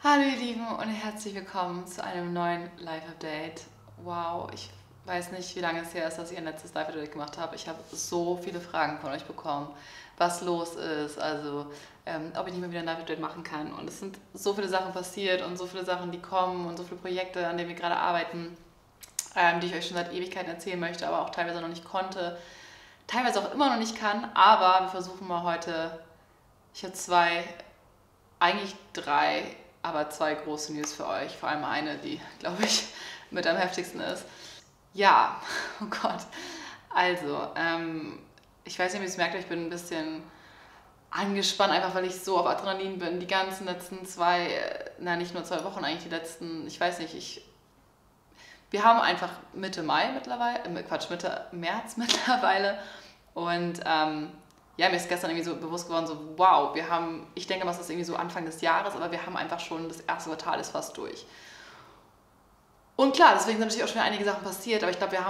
Hallo ihr Lieben und herzlich willkommen zu einem neuen Live-Update. Wow, ich weiß nicht, wie lange es her ist, dass ich ein letztes Live-Update gemacht habe. Ich habe so viele Fragen von euch bekommen, was los ist, ob ich nicht mehr wieder ein Live-Update machen kann. Und es sind so viele Sachen passiert und so viele Sachen, die kommen und so viele Projekte, an denen wir gerade arbeiten, die ich euch schon seit Ewigkeiten erzählen möchte, aber auch teilweise noch nicht konnte, teilweise auch immer noch nicht kann. Aber wir versuchen mal heute, ich habe eigentlich drei, aber zwei große News für euch. Vor allem eine, die, glaube ich, mit am heftigsten ist. Ja, oh Gott. Also, ich weiß nicht, ob ihr es merkt, ich bin ein bisschen angespannt, einfach weil ich so auf Adrenalin bin. Die ganzen letzten nicht nur 2 Wochen, eigentlich die letzten, ich weiß nicht, wir haben einfach Mitte Mai mittlerweile, Mitte März mittlerweile. Und ja, mir ist gestern irgendwie so bewusst geworden, so wow, ich denke mal, es ist irgendwie so Anfang des Jahres, aber wir haben einfach schon, das erste Quartal ist fast durch. Und klar, deswegen sind natürlich auch schon einige Sachen passiert, aber ich glaube, ich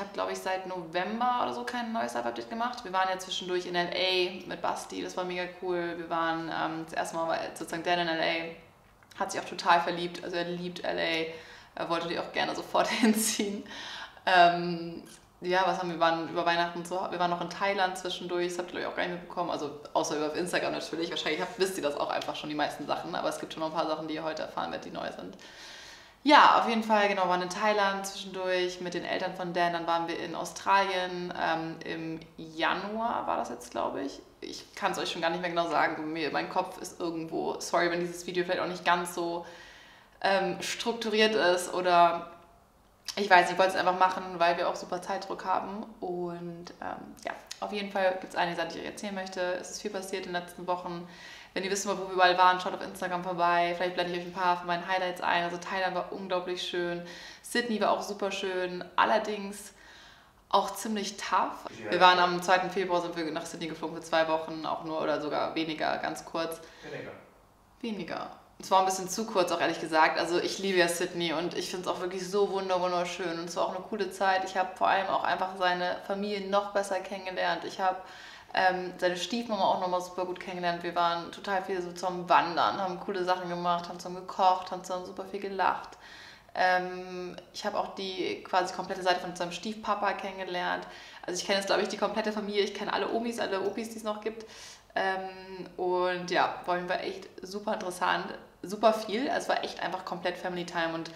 habe glaube ich seit November oder so kein neues Live-Update gemacht. Wir waren ja zwischendurch in LA mit Basti, das war mega cool. Wir waren, das erste Mal war sozusagen Dan in LA, hat sich auch total verliebt, also er liebt LA, er wollte die auch gerne sofort hinziehen. Ja, wir waren über Weihnachten wir waren noch in Thailand zwischendurch, das habt ihr glaube ich auch gar nicht mitbekommen, also außer über Instagram natürlich, wahrscheinlich wisst ihr das auch einfach schon, die meisten Sachen, aber es gibt schon noch ein paar Sachen, die ihr heute erfahren werdet, die neu sind. Ja, auf jeden Fall, genau, waren in Thailand zwischendurch mit den Eltern von Dan, dann waren wir in Australien, im Januar war das jetzt, glaube ich. Ich kann es euch schon gar nicht mehr genau sagen, mein Kopf ist irgendwo, sorry, wenn dieses Video vielleicht auch nicht ganz so strukturiert ist oder ich weiß nicht, ich wollte es einfach machen, weil wir auch super Zeitdruck haben. Und ja, auf jeden Fall gibt es einige Sachen, die ich euch erzählen möchte. Es ist viel passiert in den letzten Wochen. Wenn ihr wissen wollt, wo wir überall waren, schaut auf Instagram vorbei. Vielleicht blende ich euch ein paar von meinen Highlights ein. Also Thailand war unglaublich schön. Sydney war auch super schön. Allerdings auch ziemlich tough. Wir waren am 2. Februar, sind wir nach Sydney geflogen für 2 Wochen, auch nur oder sogar weniger, ganz kurz. Weniger. Es war ein bisschen zu kurz, auch ehrlich gesagt. Also ich liebe ja Sydney und ich finde es auch wirklich so wunderschön und es war auch eine coole Zeit. Ich habe vor allem auch einfach seine Familie noch besser kennengelernt. Ich habe seine Stiefmama auch nochmal super gut kennengelernt. Wir waren total viel so zum Wandern, haben coole Sachen gemacht, haben zusammen gekocht, haben zusammen super viel gelacht. Ich habe auch die quasi komplette Seite von seinem Stiefpapa kennengelernt. Also ich kenne jetzt, glaube ich, die komplette Familie. Ich kenne alle Omis, alle Opis, die es noch gibt. Und ja, war auf jeden Fall echt super interessant, super viel. Also es war echt einfach komplett Family Time und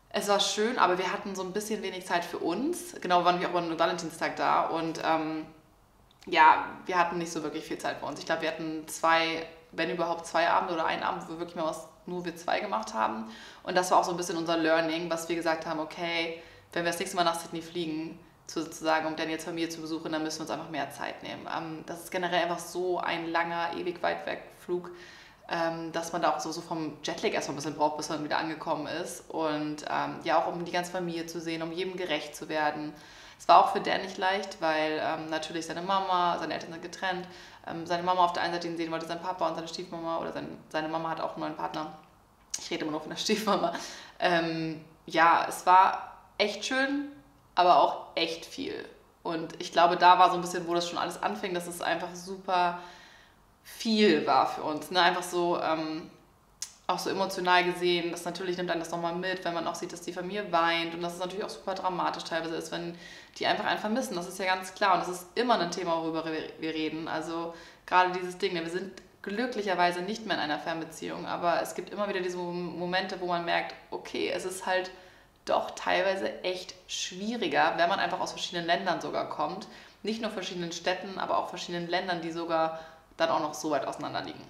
es war schön, aber wir hatten so ein bisschen wenig Zeit für uns. Genau, waren wir auch am Valentinstag da und ja, wir hatten nicht so wirklich viel Zeit für uns. Ich glaube, wir hatten wenn überhaupt 2 Abende oder einen Abend, wo wir wirklich mal was nur wir zwei gemacht haben. Und das war auch so ein bisschen unser Learning, was wir gesagt haben, okay, wenn wir das nächste Mal nach Sydney fliegen, sozusagen, um Daniels Familie zu besuchen, dann müssen wir uns einfach mehr Zeit nehmen. Das ist generell einfach so ein langer, ewig weit weg Flug, dass man da auch so vom Jetlag erstmal ein bisschen braucht, bis man wieder angekommen ist. Und ja, auch um die ganze Familie zu sehen, um jedem gerecht zu werden. Es war auch für Dan nicht leicht, weil natürlich seine Eltern sind getrennt, seine Mama auf der einen Seite ihn sehen wollte, sein Papa und seine Stiefmama oder seine Mama hat auch einen neuen Partner. Ich rede immer nur von der Stiefmama. Ja, es war echt schön, aber auch echt viel. Und ich glaube, da war so ein bisschen, wo das schon alles anfing, dass es einfach super viel war für uns. Ne? Einfach so, auch so emotional gesehen, das natürlich nimmt einen das nochmal mit, wenn man auch sieht, dass die Familie weint und dass es natürlich auch super dramatisch teilweise ist, wenn die einfach einen vermissen. Das ist ja ganz klar und das ist immer ein Thema, worüber wir reden. Also gerade dieses Ding, wir sind glücklicherweise nicht mehr in einer Fernbeziehung, aber es gibt immer wieder diese Momente, wo man merkt, okay, es ist halt doch teilweise echt schwieriger, wenn man einfach aus verschiedenen Ländern sogar kommt. Nicht nur verschiedenen Städten, aber auch verschiedenen Ländern, die sogar dann auch noch so weit auseinander liegen.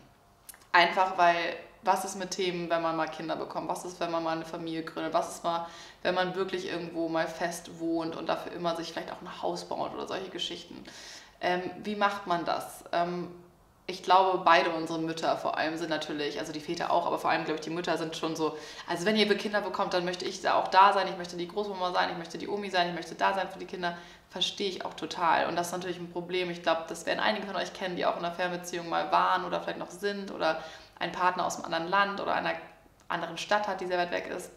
Einfach weil, was ist mit Themen, wenn man mal Kinder bekommt? Was ist, wenn man mal eine Familie gründet? Was ist mal, wenn man wirklich irgendwo mal fest wohnt und dafür immer sich vielleicht auch ein Haus baut oder solche Geschichten? Wie macht man das? Ich glaube, beide unsere Mütter vor allem sind natürlich, also die Väter auch, aber vor allem, glaube ich, die Mütter sind schon so, also wenn ihr Kinder bekommt, dann möchte ich da auch da sein, ich möchte die Großmama sein, ich möchte die Omi sein, ich möchte da sein für die Kinder, verstehe ich auch total. Und das ist natürlich ein Problem. Ich glaube, das werden einige von euch kennen, die auch in einer Fernbeziehung mal waren oder vielleicht noch sind oder einen Partner aus einem anderen Land oder einer anderen Stadt hat, die sehr weit weg ist,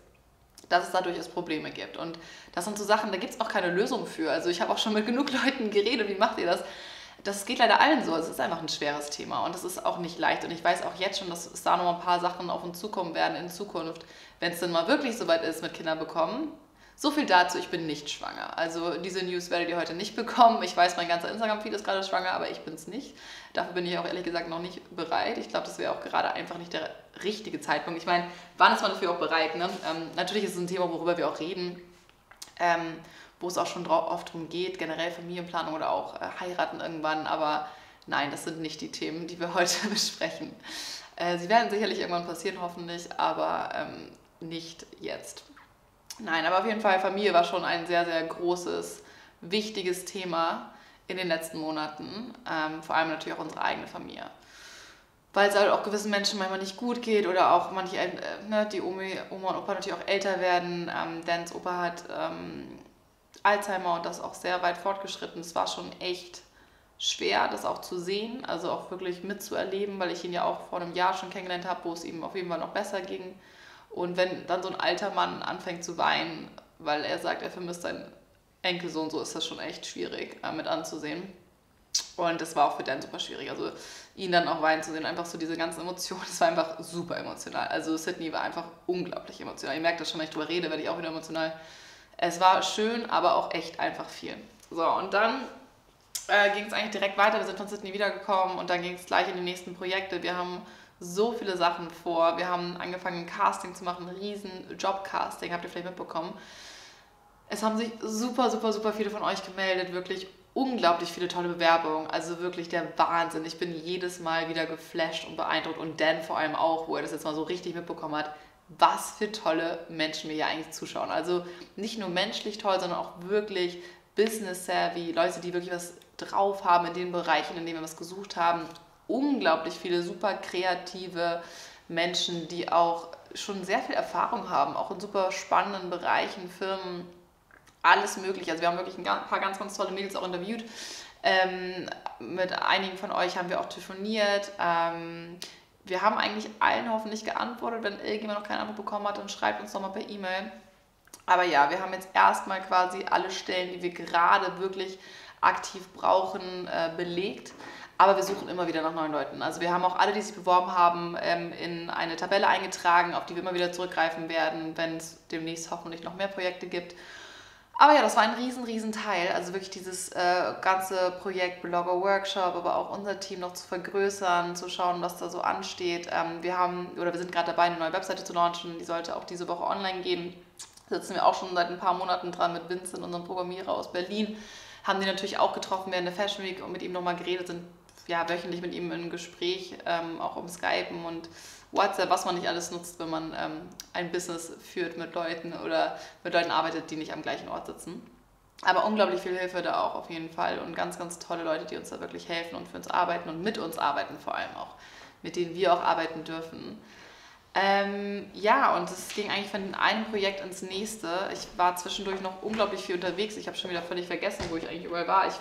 dass es da durchaus Probleme gibt. Und das sind so Sachen, da gibt es auch keine Lösung für. Also ich habe auch schon mit genug Leuten geredet, wie macht ihr das? das geht leider allen so. Es ist einfach ein schweres Thema und es ist auch nicht leicht. Und ich weiß auch jetzt schon, dass es da noch ein paar Sachen auf uns zukommen werden in Zukunft, wenn es dann mal wirklich soweit ist mit Kindern bekommen. So viel dazu, ich bin nicht schwanger. Also diese News werdet ihr heute nicht bekommen. Ich weiß, mein ganzer Instagram-Feed ist gerade schwanger, aber ich bin es nicht. Dafür bin ich auch ehrlich gesagt noch nicht bereit. Ich glaube, das wäre auch gerade einfach nicht der richtige Zeitpunkt. Ich meine, wann ist man dafür auch bereit? Ne? Natürlich ist es ein Thema, worüber wir auch reden, wo es auch schon oft darum geht, generell Familienplanung oder auch heiraten irgendwann. Aber nein, das sind nicht die Themen, die wir heute besprechen. Sie werden sicherlich irgendwann passieren, hoffentlich, aber nicht jetzt. Nein, aber auf jeden Fall, Familie war schon ein sehr, sehr großes, wichtiges Thema in den letzten Monaten. Vor allem natürlich auch unsere eigene Familie. Weil es halt auch gewissen Menschen manchmal nicht gut geht oder auch manche, die Oma und Opa natürlich auch älter werden. Dans Opa hat Alzheimer und das auch sehr weit fortgeschritten. Es war schon echt schwer, das auch zu sehen, also auch wirklich mitzuerleben, weil ich ihn ja auch vor einem Jahr schon kennengelernt habe, wo es ihm auf jeden Fall noch besser ging. Und wenn dann so ein alter Mann anfängt zu weinen, weil er sagt, er vermisst seinen Enkelsohn, so ist das schon echt schwierig mit anzusehen. Und das war auch für Dan super schwierig, also ihn dann auch weinen zu sehen, einfach so diese ganzen Emotionen, das war einfach super emotional. Also Sydney war einfach unglaublich emotional. Ihr merkt das schon, wenn ich drüber rede, werde ich auch wieder emotional. Es war schön, aber auch echt einfach viel. So, und dann ging es eigentlich direkt weiter, wir sind von Sydney wiedergekommen und dann ging es gleich in die nächsten Projekte. Wir haben so viele Sachen vor. Wir haben angefangen, ein Casting zu machen, ein riesen Jobcasting, habt ihr vielleicht mitbekommen. Es haben sich super, super, super viele von euch gemeldet, wirklich unglaublich viele tolle Bewerbungen, also wirklich der Wahnsinn. Ich bin jedes Mal wieder geflasht und beeindruckt und Dan vor allem auch, wo er das jetzt mal so richtig mitbekommen hat, was für tolle Menschen mir hier eigentlich zuschauen. Also nicht nur menschlich toll, sondern auch wirklich business-savvy, Leute, die wirklich was drauf haben in den Bereichen, in denen wir was gesucht haben. Unglaublich viele super kreative Menschen, die auch schon sehr viel Erfahrung haben, auch in super spannenden Bereichen, Firmen, alles mögliche. Also wir haben wirklich ein paar ganz, ganz tolle Mädels auch interviewt. Mit einigen von euch haben wir auch telefoniert. Wir haben eigentlich allen hoffentlich geantwortet. Wenn irgendjemand noch keine Antwort bekommen hat, dann schreibt uns nochmal per E-Mail. Aber ja, wir haben jetzt erstmal quasi alle Stellen, die wir gerade wirklich aktiv brauchen, belegt. Aber wir suchen immer wieder nach neuen Leuten. Also wir haben auch alle, die sich beworben haben, in eine Tabelle eingetragen, auf die wir immer wieder zurückgreifen werden, wenn es demnächst hoffentlich noch mehr Projekte gibt. Aber ja, das war ein riesen Teil. Also wirklich dieses ganze Projekt Bloggerworkshop, aber auch unser Team noch zu vergrößern, zu schauen, was da so ansteht. Wir sind gerade dabei, eine neue Webseite zu launchen. Die sollte auch diese Woche online gehen. Da sitzen wir auch schon seit ein paar Monaten dran mit Vincent, unserem Programmierer aus Berlin. Haben die natürlich auch getroffen während der Fashion Week und mit ihm nochmal geredet, sind ja wöchentlich mit ihm in Gespräch, auch um Skypen und WhatsApp, was man nicht alles nutzt, wenn man ein Business führt mit Leuten oder mit Leuten arbeitet, die nicht am gleichen Ort sitzen. Aber unglaublich viel Hilfe da auch auf jeden Fall und ganz, ganz tolle Leute, die uns da wirklich helfen und für uns arbeiten und mit uns arbeiten vor allem auch, mit denen wir auch arbeiten dürfen. Und es ging eigentlich von einem Projekt ins nächste. Ich war zwischendurch noch unglaublich viel unterwegs. Ich habe schon wieder völlig vergessen, wo ich eigentlich überall war. Ich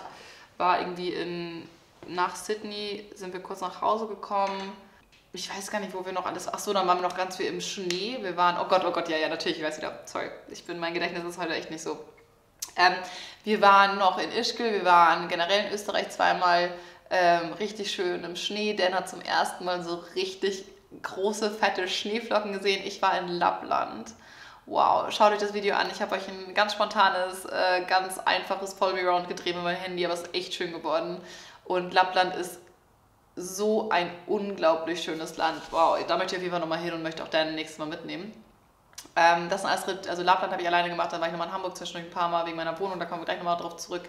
war irgendwie nach Sydney, sind wir kurz nach Hause gekommen. Ich weiß gar nicht, wo wir noch alles... Achso, dann waren wir noch ganz viel im Schnee. Wir waren... Oh Gott, ja, natürlich, ich weiß wieder. Sorry, mein Gedächtnis ist heute echt nicht so. Wir waren noch in Ischgl, wir waren generell in Österreich zweimal richtig schön im Schnee. Dan hat zum ersten Mal so richtig große, fette Schneeflocken gesehen. Ich war in Lappland. Wow, schaut euch das Video an. Ich habe euch ein ganz spontanes, ganz einfaches Follow-Me-Round gedreht mit meinem Handy, aber es ist echt schön geworden. Und Lappland ist so ein unglaublich schönes Land. Wow, da möchte ich auf jeden Fall nochmal hin und möchte auch Dan nächstes Mal mitnehmen. Das sind alles, also Lappland habe ich alleine gemacht, dann war ich nochmal in Hamburg zwischendurch ein paar Mal wegen meiner Wohnung, da kommen wir gleich nochmal drauf zurück.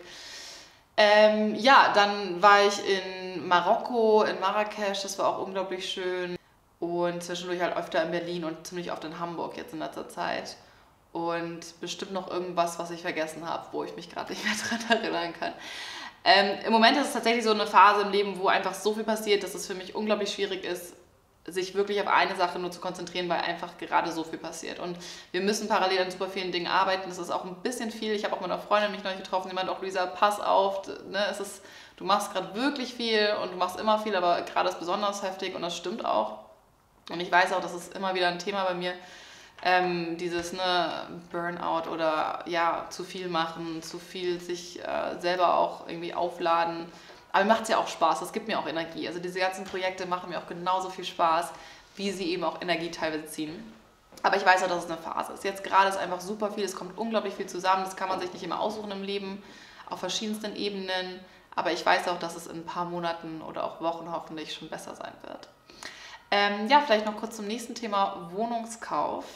Dann war ich in Marokko, in Marrakesch, das war auch unglaublich schön. Und zwischendurch halt öfter in Berlin und ziemlich oft in Hamburg jetzt in letzter Zeit. Und bestimmt noch irgendwas, was ich vergessen habe, wo ich mich gerade nicht mehr dran erinnern kann. Im Moment ist es tatsächlich so eine Phase im Leben, wo einfach so viel passiert, dass es für mich unglaublich schwierig ist, sich wirklich auf eine Sache nur zu konzentrieren, weil einfach gerade so viel passiert. Und wir müssen parallel an super vielen Dingen arbeiten. Das ist auch ein bisschen viel. Ich habe auch mit einer Freundin mich neulich getroffen, die meinte auch, Luisa, pass auf, ne, du machst gerade wirklich viel und du machst immer viel, aber gerade ist besonders heftig und das stimmt auch. Und ich weiß auch, das ist immer wieder ein Thema bei mir, dieses Burnout oder ja, zu viel machen, zu viel sich selber auch irgendwie aufladen. Aber mir macht es ja auch Spaß, das gibt mir auch Energie. Also diese ganzen Projekte machen mir auch genauso viel Spaß, wie sie eben auch Energie teilweise ziehen. Aber ich weiß auch, dass es eine Phase ist. Jetzt gerade ist einfach super viel, es kommt unglaublich viel zusammen, das kann man sich nicht immer aussuchen im Leben, auf verschiedensten Ebenen. Aber ich weiß auch, dass es in ein paar Monaten oder auch Wochen hoffentlich schon besser sein wird. Ja, vielleicht noch kurz zum nächsten Thema, Wohnungskauf.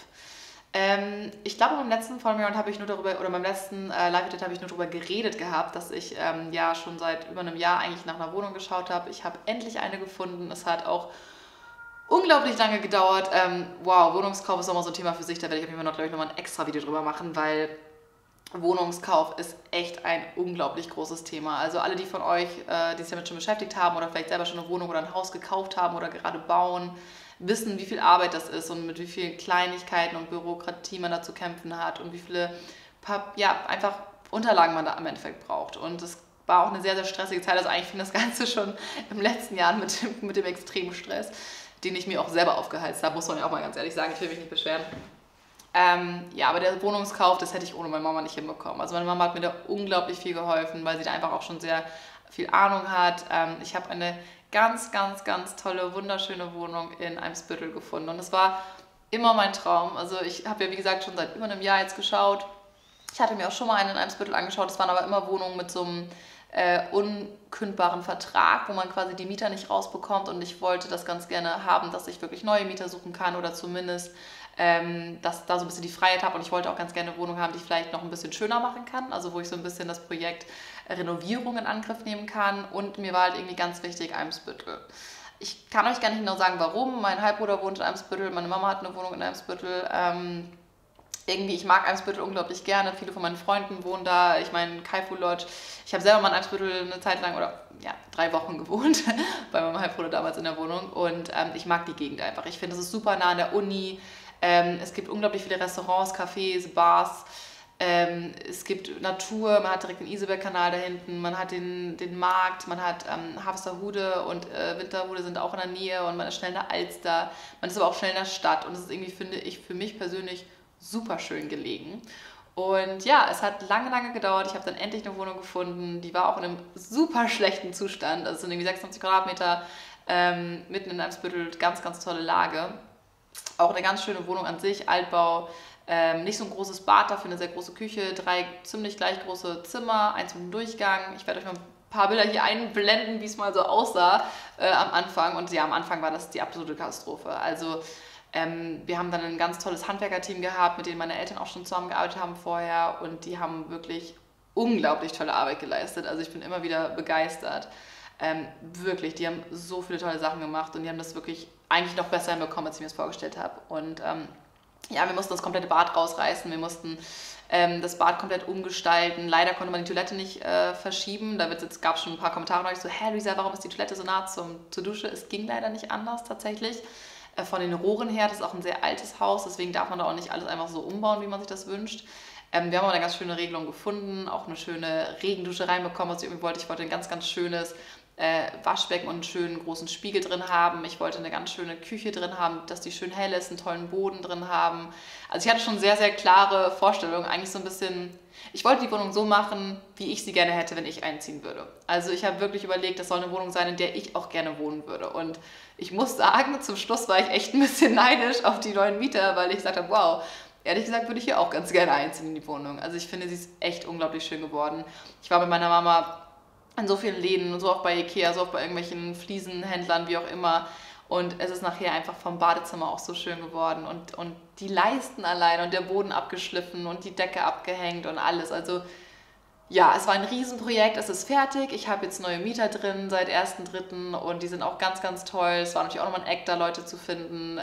Ich glaube, beim letzten Folge habe ich nur darüber, oder beim letzten Live-Edit habe ich nur darüber geredet gehabt, dass ich ja schon seit über einem Jahr eigentlich nach einer Wohnung geschaut habe. Ich habe endlich eine gefunden. Es hat auch unglaublich lange gedauert. Wow, Wohnungskauf ist nochmal so ein Thema für sich. Da werde ich auf jeden Fall noch, glaube ich, nochmal ein extra Video drüber machen, weil Wohnungskauf ist echt ein unglaublich großes Thema. Also alle, die von euch, die sich damit schon beschäftigt haben oder vielleicht selber schon eine Wohnung oder ein Haus gekauft haben oder gerade bauen, wissen, wie viel Arbeit das ist und mit wie vielen Kleinigkeiten und Bürokratie man da zu kämpfen hat und wie viele einfach Unterlagen man da im Endeffekt braucht. Und es war auch eine sehr, sehr stressige Zeit. Also eigentlich fing das Ganze schon im letzten Jahr mit dem extremen Stress, den ich mir auch selber aufgeheizt habe, muss man ja auch mal ganz ehrlich sagen. Ich will mich nicht beschweren. Ja, aber der Wohnungskauf, das hätte ich ohne meine Mama nicht hinbekommen. Also meine Mama hat mir da unglaublich viel geholfen, weil sie da einfach auch schon sehr viel Ahnung hat. Ich habe eine ganz, ganz, ganz tolle, wunderschöne Wohnung in Eimsbüttel gefunden. Und es war immer mein Traum. Also ich habe ja, wie gesagt, schon seit über einem Jahr jetzt geschaut. Ich hatte mir auch schon mal einen in Eimsbüttel angeschaut. Das waren aber immer Wohnungen mit so einem unkündbaren Vertrag, wo man quasi die Mieter nicht rausbekommt. Und ich wollte das ganz gerne haben, dass ich wirklich neue Mieter suchen kann oder zumindest dass da so ein bisschen die Freiheit habe. Und ich wollte auch ganz gerne eine Wohnung haben, die ich vielleicht noch ein bisschen schöner machen kann, also wo ich so ein bisschen das Projekt Renovierung in Angriff nehmen kann. Und mir war halt irgendwie ganz wichtig Eimsbüttel. Ich kann euch gar nicht genau sagen, warum. Mein Halbbruder wohnt in Eimsbüttel, meine Mama hat eine Wohnung in Eimsbüttel. Irgendwie, ich mag Eimsbüttel unglaublich gerne. Viele von meinen Freunden wohnen da. Ich meine, Kaifu Lodge. Ich habe selber mal in Eimsbüttel eine Zeit lang oder ja, 3 Wochen gewohnt, bei meinem Halbbruder damals in der Wohnung. Und ich mag die Gegend einfach. Ich finde, es ist super nah an der Uni. Es gibt unglaublich viele Restaurants, Cafés, Bars. Es gibt Natur, man hat direkt den Iseberg-Kanal da hinten, man hat den Markt, man hat Harvesterhude und Winterhude sind auch in der Nähe und man ist schnell in der Alster. Man ist aber auch schnell in der Stadt und es ist irgendwie, finde ich, für mich persönlich super schön gelegen. Und ja, es hat lange, lange gedauert. Ich habe dann endlich eine Wohnung gefunden. Die war auch in einem super schlechten Zustand. Also es sind irgendwie 26 Quadratmeter mitten in Eimsbüttel. Ganz, ganz tolle Lage. Auch eine ganz schöne Wohnung an sich. Altbau. Nicht so ein großes Bad, dafür eine sehr große Küche. 3 ziemlich gleich große Zimmer. 1 mit einem Durchgang. Ich werde euch mal ein paar Bilder hier einblenden, wie es mal so aussah am Anfang. Und ja, am Anfang war das die absolute Katastrophe. Also wir haben dann ein ganz tolles Handwerkerteam gehabt, mit denen meine Eltern auch schon zusammengearbeitet haben vorher und die haben wirklich unglaublich tolle Arbeit geleistet. Also ich bin immer wieder begeistert. Wirklich, die haben so viele tolle Sachen gemacht und die haben das wirklich eigentlich noch besser hinbekommen, als ich mir das vorgestellt habe. Und ja, wir mussten das komplette Bad rausreißen, wir mussten das Bad komplett umgestalten. Leider konnte man die Toilette nicht verschieben. Da gab es schon ein paar Kommentare neulich so, hä Luisa, warum ist die Toilette so nah zur Dusche? Es ging leider nicht anders tatsächlich. Von den Rohren her, das ist auch ein sehr altes Haus, deswegen darf man da auch nicht alles einfach so umbauen, wie man sich das wünscht. Wir haben aber eine ganz schöne Regelung gefunden, auch eine schöne Regendusche reinbekommen, was ich irgendwie wollte. Ich wollte ein ganz, ganz schönes Waschbecken und einen schönen großen Spiegel drin haben. Ich wollte eine ganz schöne Küche drin haben, dass die schön hell ist, einen tollen Boden drin haben. Also ich hatte schon sehr, sehr klare Vorstellungen, eigentlich so ein bisschen. Ich wollte die Wohnung so machen, wie ich sie gerne hätte, wenn ich einziehen würde. Also ich habe wirklich überlegt, das soll eine Wohnung sein, in der ich auch gerne wohnen würde. Und ich muss sagen, zum Schluss war ich echt ein bisschen neidisch auf die neuen Mieter, weil ich gesagt habe, wow, ehrlich gesagt würde ich hier auch ganz gerne einziehen in die Wohnung. Also ich finde, sie ist echt unglaublich schön geworden. Ich war mit meiner Mama in so vielen Läden, so auch bei Ikea, so auch bei irgendwelchen Fliesenhändlern, wie auch immer. Und es ist nachher einfach vom Badezimmer auch so schön geworden. Und die Leisten allein und der Boden abgeschliffen und die Decke abgehängt und alles. Also ja, es war ein Riesenprojekt, es ist fertig. Ich habe jetzt neue Mieter drin seit 1.3. und die sind auch ganz, ganz toll. Es war natürlich auch nochmal ein Eck, da Leute zu finden.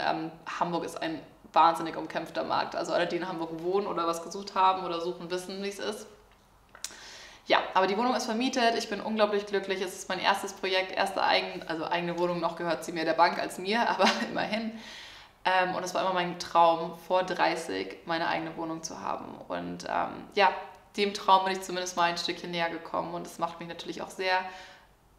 Hamburg ist ein wahnsinnig umkämpfter Markt. Also alle, die in Hamburg wohnen oder was gesucht haben oder suchen, wissen, wie es ist. Ja, aber die Wohnung ist vermietet, ich bin unglaublich glücklich, es ist mein erstes Projekt, eigene Wohnung, noch gehört sie mehr der Bank als mir, aber immerhin. Und es war immer mein Traum, vor 30 meine eigene Wohnung zu haben. Und ja, dem Traum bin ich zumindest mal ein Stückchen näher gekommen und das macht mich natürlich auch sehr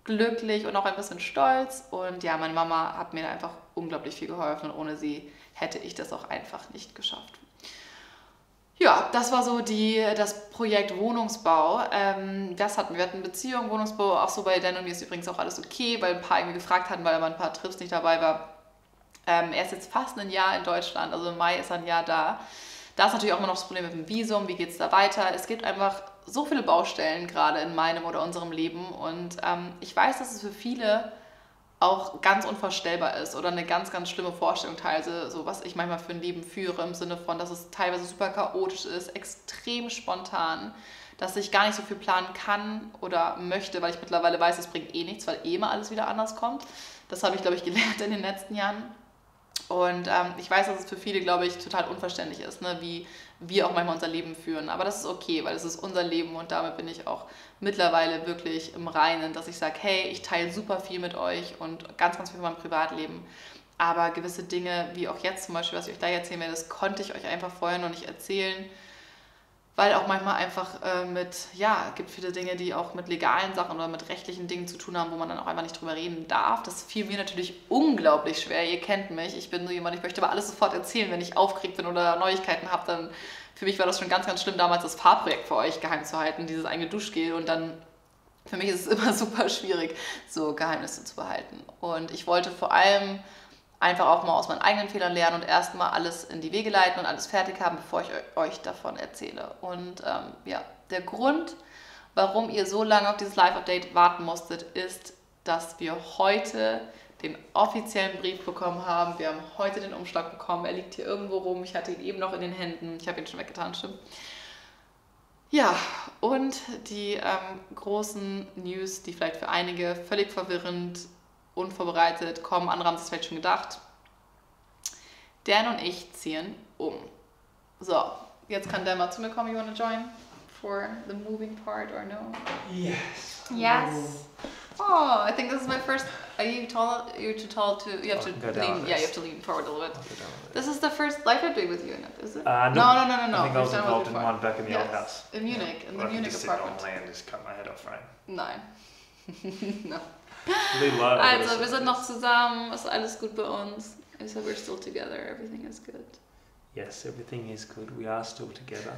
glücklich und auch ein bisschen stolz. Und ja, meine Mama hat mir da einfach unglaublich viel geholfen und ohne sie hätte ich das auch einfach nicht geschafft. Ja, das war so das Projekt Wohnungsbau. Das hatten wir hatten Beziehung, Wohnungsbau, auch so bei Dan und mir ist übrigens auch alles okay, weil ein paar irgendwie gefragt hatten, weil aber ein paar Trips nicht dabei war. Er ist jetzt fast ein Jahr in Deutschland, also im Mai ist er ein Jahr da. Da ist natürlich auch immer noch das Problem mit dem Visum, wie geht es da weiter? Es gibt einfach so viele Baustellen gerade in meinem oder unserem Leben und ich weiß, dass es für viele auch ganz unvorstellbar ist oder eine ganz, ganz schlimme Vorstellung teilweise, so was ich manchmal für ein Leben führe, im Sinne von, dass es teilweise super chaotisch ist, extrem spontan, dass ich gar nicht so viel planen kann oder möchte, weil ich mittlerweile weiß, es bringt eh nichts, weil eh immer alles wieder anders kommt. Das habe ich, glaube ich, gelernt in den letzten Jahren. Und ich weiß, dass es für viele, glaube ich, total unverständlich ist, ne, wie wir auch manchmal unser Leben führen. Aber das ist okay, weil es ist unser Leben und damit bin ich auch mittlerweile wirklich im Reinen, dass ich sage, hey, ich teile super viel mit euch und ganz, ganz viel von meinem Privatleben. Aber gewisse Dinge, wie auch jetzt zum Beispiel, was ich euch gleich erzählen werde, das konnte ich euch einfach vorher noch nicht erzählen. Weil auch manchmal einfach gibt viele Dinge, die auch mit legalen Sachen oder mit rechtlichen Dingen zu tun haben, wo man dann auch einfach nicht drüber reden darf. Das fiel mir natürlich unglaublich schwer. Ihr kennt mich, ich bin so jemand, ich möchte aber alles sofort erzählen, wenn ich aufgeregt bin oder Neuigkeiten habe, dann für mich war das schon ganz, ganz schlimm, damals das Fahrprojekt für euch geheim zu halten, dieses eigene Duschgel und dann für mich ist es immer super schwierig, so Geheimnisse zu behalten. Und ich wollte vor allem einfach auch mal aus meinen eigenen Fehlern lernen und erstmal alles in die Wege leiten und alles fertig haben, bevor ich euch davon erzähle. Und der Grund, warum ihr so lange auf dieses Live-Update warten musstet, ist, dass wir heute den offiziellen Brief bekommen haben. Wir haben heute den Umschlag bekommen. Er liegt hier irgendwo rum. Ich hatte ihn eben noch in den Händen. Ich habe ihn schon weggetan, stimmt. Ja, und die großen News, die vielleicht für einige völlig verwirrend unvorbereitet kommen. Andere haben es vielleicht schon gedacht. Dan und ich ziehen um. So, jetzt kann Dan mal zu mir kommen. You want to join for the moving part or no? Yes. Yes. Oh, I think this is my first. Are you tall? You're too tall to. You have to lean. Yeah, you have to lean forward a little bit. This is the first life update with you in it, is it? No. No. I think I was involved in one back in the old house. In Munich, in the I could Munich just apartment. sit normally and just cut my head off, right? Nein. No. Also, wir sind noch zusammen, ist alles gut bei uns. So we're still together, everything is good. Yes, everything is good. We are still together.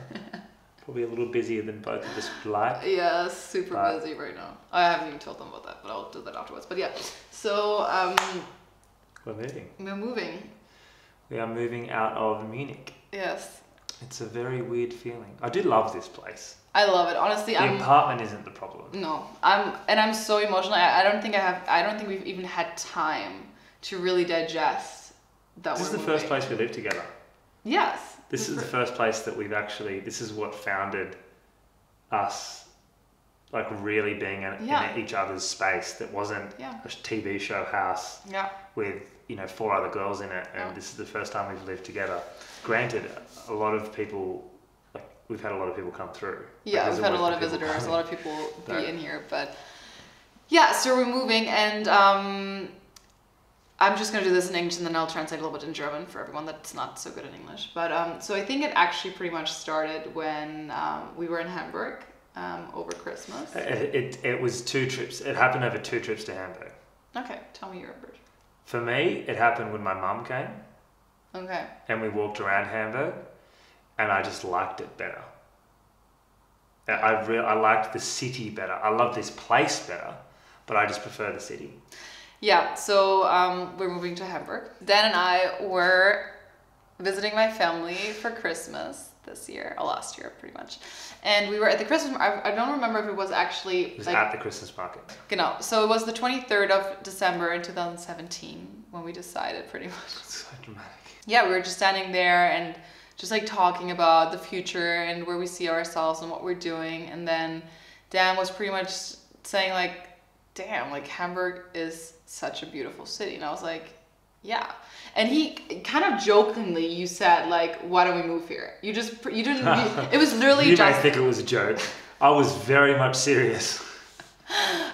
Probably a little busier than both of us would like. Yeah, super busy right now. I haven't even told them about that, but I'll do that afterwards. But yeah, so We're moving. we're moving. We are moving out of Munich. Yes, It's a very weird feeling. I do love this place. I love it. Honestly, The apartment isn't the problem. no, I'm so emotional. I don't think we've even had time to really digest that. This is we're the first moving. place we live together. Yes. This is the first place that we've actually, this is what founded us, like really being in each other's space that wasn't a TV show house Yeah. with, 4 other girls in it, and this is the first time we've lived together. Granted, a lot of people, like, we've had a lot of people come through. Yeah, we've had a lot of visitors, a lot of people be in here, but yeah, so we're moving, and I'm just going to do this in English and then I'll translate a little bit in German for everyone that's not so good at English. But so I think it actually pretty much started when we were in Hamburg over Christmas. It was 2 trips. It happened over 2 trips to Hamburg. Okay, tell me your version. For me, it happened when my mum came. Okay. And we walked around Hamburg, and I just liked it better. I liked the city better. I love this place better, but I just prefer the city. Yeah, so we're moving to Hamburg. Dan and I were visiting my family for Christmas this year, or last year pretty much. And we were at the Christmas, I don't remember if it was actually... It was at the Christmas market. Genau, so it was the 23rd of December in 2017 when we decided pretty much. So dramatic. Yeah, we were just standing there and just like talking about the future and where we see ourselves and what we're doing. And then Dan was pretty much saying like, damn, like Hamburg is such a beautiful city. And I was like, yeah. And he kind of jokingly, you said like, why don't we move here? You didn't, it was literally You just... may think it was a joke. I was very much serious.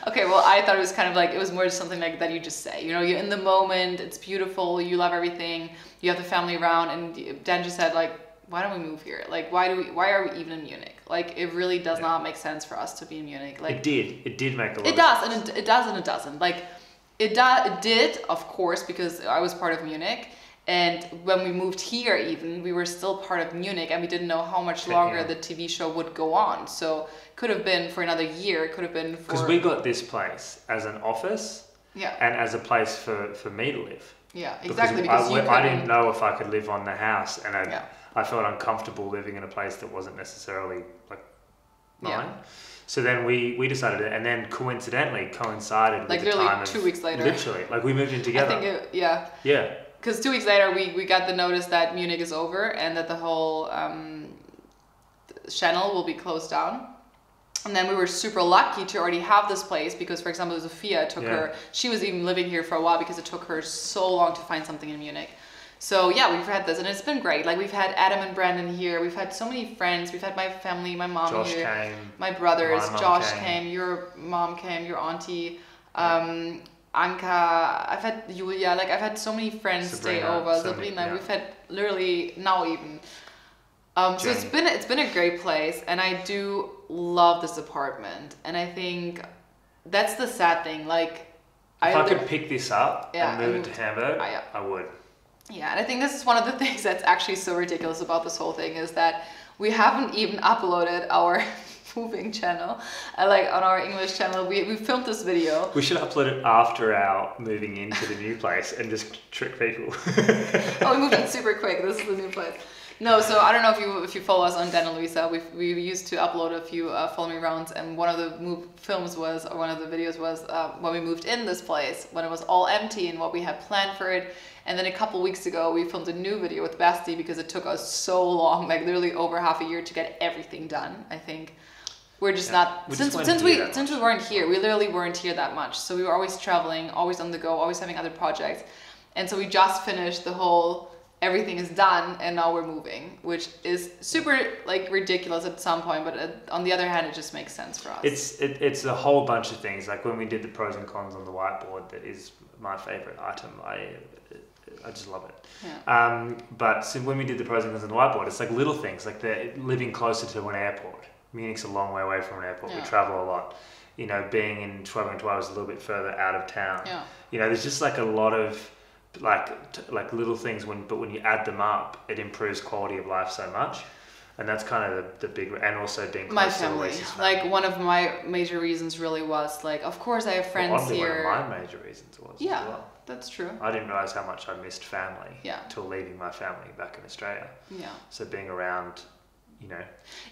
Okay, well, I thought it was kind of like, it was more just something like that you just say, you're in the moment, it's beautiful, you love everything, you have the family around, and Dan just said like, why don't we move here? Like, why are we even in Munich? Like, it really does not make sense for us to be in Munich. Like, It did make a lot of sense. It does, and it doesn't. Like, it did, of course, because I was part of Munich, And when we moved here, even, we were still part of Munich, and we didn't know how much longer the TV show would go on. So it could have been for another year. It could have been for... Because we got this place as an office and as a place for me to live. Yeah, exactly. Because I didn't know if I could live on the house, and I felt uncomfortable living in a place that wasn't necessarily like mine. Yeah. So then we decided it, and then coincidentally coincided with the time literally 2 weeks later. Literally, like we moved in together. I think yeah. Because 2 weeks later, we got the notice that Munich is over and that the whole channel will be closed down. And then we were super lucky to already have this place because, for example, Sophia took her, she was even living here for a while because it took her so long to find something in Munich. So yeah, we've had this and it's been great. Like we've had Adam and Brandon here. We've had so many friends. We've had my family, my mom Josh here. Came, my brothers. Josh came, your mom came, your auntie. Anka, I've had Julia, like I've had so many friends stay over. Sabrina, we've had literally now even. So it's been a great place, and I do love this apartment. And I think that's the sad thing. Like, if I could pick this up and move it to Hamburg, I would. Yeah, and I think this is one of the things that's actually so ridiculous about this whole thing is that we haven't even uploaded our moving channel, like on our English channel. We filmed this video. We should upload it after our moving into the new place and just trick people. Oh, we moved in super quick. This is the new place. No, so I don't know if you follow us on Dan and Luisa. We used to upload a few follow me rounds, and one of the one of the videos was when we moved in this place, when it was all empty and what we had planned for it. And then a couple weeks ago, we filmed a new video with Basti because it took us so long, like literally over half a year to get everything done. I think we're just not since we weren't here. We literally weren't here that much. So we were always traveling, always on the go, always having other projects. And so we just finished the whole everything is done and now we're moving, which is super like ridiculous at some point, but on the other hand it just makes sense for us. It's a whole bunch of things. Like when we did the pros and cons on the whiteboard, that is my favorite item. I just love it. Yeah. But so when we did the pros and cons on the whiteboard, it's like little things, like the living closer to an airport. Munich's a long way away from an airport. We travel a lot. You know, being in 12 is a little bit further out of town. Yeah. You know, there's just like a lot of like little things but when you add them up, it improves quality of life so much. And that's kind of the big, and also being close my to family. Like one of my major reasons really was like, of course I have friends here. One of my major reasons was as well. That's true. I didn't realize how much I missed family till leaving my family back in Australia. Yeah. So being around, you know.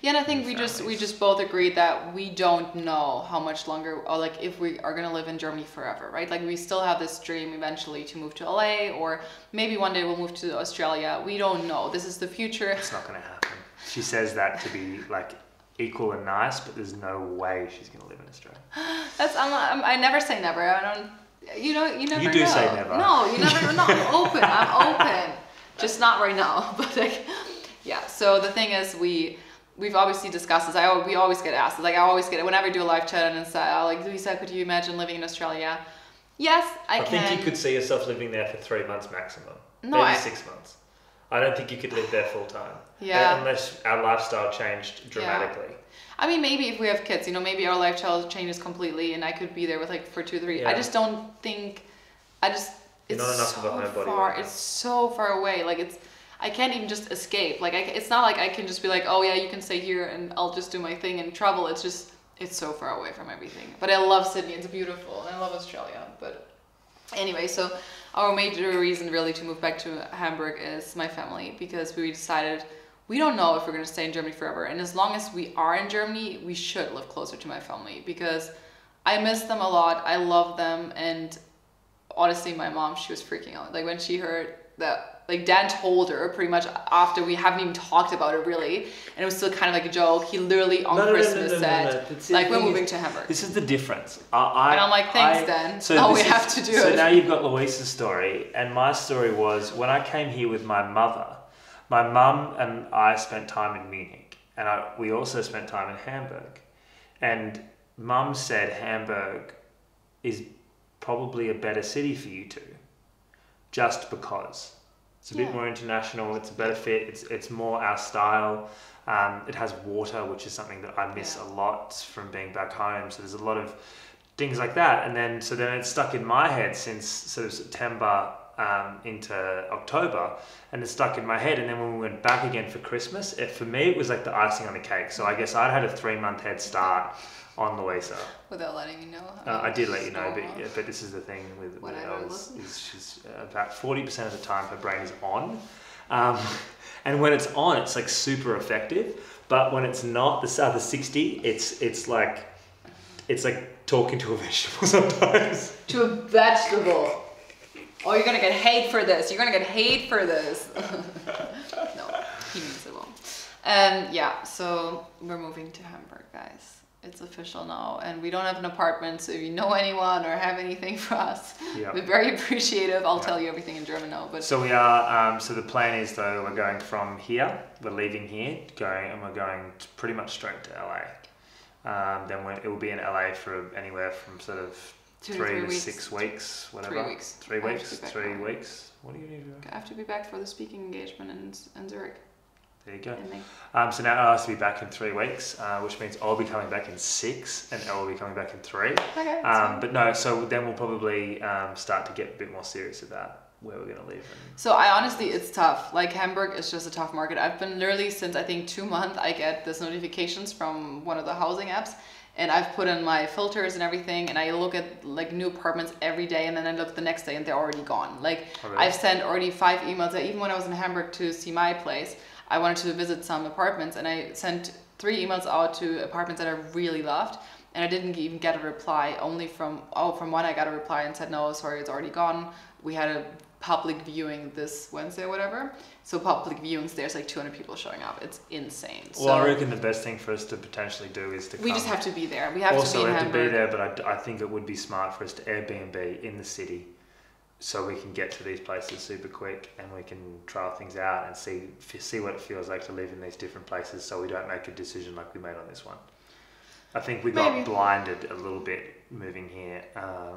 Yeah, and I think we just both agreed that we don't know how much longer, or like if we are gonna live in Germany forever, right? Like we still have this dream eventually to move to LA, or maybe one day we'll move to Australia. We don't know. This is the future. It's not gonna happen. She says that to be like equal and nice, but there's no way she's gonna live in Australia. I never say never. I don't. You never know. You do say never. No, you never know. I'm open. Just not right now. But like, yeah. So the thing is, we've obviously discussed this. We always get asked. Like I always get it whenever I do a live chat and say, like, Luisa, could you imagine living in Australia? Yes, I can. I think you could see yourself living there for 3 months maximum. No, maybe 6 months. I don't think you could live there full time. Yeah. Unless our lifestyle changed dramatically. Yeah. I mean, maybe if we have kids, you know, maybe our lifestyle changes completely and I could be there with like for 2 or 3. Yeah. I just don't think, it's not enough so of a homebody far. right it's so far away. Like I can't even just escape. Like it's not like I can just be like, oh yeah, you can stay here and I'll just do my thing and travel. It's so far away from everything. But I love Sydney. It's beautiful. And I love Australia. But anyway, so our major reason really to move back to Hamburg is my family, because we decided we don't know if we're going to stay in Germany forever. And as long as we are in Germany, we should live closer to my family because I miss them a lot. I love them. And honestly, my mom, she was freaking out. Like when she heard that, like Dan told her pretty much after we haven't even talked about it really. And it was still kind of like a joke. He literally on Christmas said, like, we're moving to Hamburg. This is the difference. And I'm like, thanks, Dan. So we have to do it. So now you've got Luisa's story. And my story was when I came here with my mother, my mum and I spent time in Munich, and we also spent time in Hamburg. And Mum said Hamburg is probably a better city for you two, just because. It's a bit more international, it's a better fit, it's more our style. It has water, which is something that I miss a lot from being back home. So there's a lot of things like that. And then, so then it's stuck in my head since sort of September into October, and it stuck in my head. And then when we went back again for Christmas, for me it was like the icing on the cake. So I guess I'd had a 3-month head start on Luisa. Without letting you know. I did let you know, but this is the thing with Els, is she's about 40% of the time her brain is on. And when it's on, it's like super effective. But when it's not, the other 60, it's like talking to a vegetable sometimes. To a vegetable. Oh, you're gonna get hate for this. You're gonna get hate for this. No, he means it well. Yeah, so we're moving to Hamburg, guys. It's official now, and we don't have an apartment, so if you know anyone or have anything for us, we're very appreciative. I'll tell you everything in German now. But so we are. So the plan is, though, we're going from here. We're leaving here, we're going pretty much straight to LA. Then it will be in LA for anywhere from sort of 3 to 6 weeks, whatever. 3 weeks. 3 weeks. 3 weeks. What do you need to do? I have to be back for the speaking engagement in Zurich. There you go. So now Elle has to be back in 3 weeks, which means I'll be coming back in 6 and Elle will be coming back in 3. Okay. But no, so then we'll probably start to get a bit more serious about where we're going to live. So it's tough. Like Hamburg is just a tough market. I've been literally since I think 2 months, I get this notifications from one of the housing apps, and I've put in my filters and everything, and I look at like new apartments every day, and then I look the next day and they're already gone. Like I've sent already 5 emails. Even when I was in Hamburg to see my place, I wanted to visit some apartments, and I sent 3 emails out to apartments that I really loved, and I didn't even get a reply. Only from one I got a reply and said, no, sorry, it's already gone. We had a public viewing this Wednesday or whatever. So public viewings, there's like 200 people showing up. It's insane. Well, I reckon the best thing for us to potentially do is to We just have to be there. We have to be in Also, we have to be Hamburg. there, but I think it would be smart for us to Airbnb in the city, so we can get to these places super quick, and we can trial things out and see what it feels like to live in these different places, so we don't make a decision like we made on this one. I think we got blinded a little bit moving here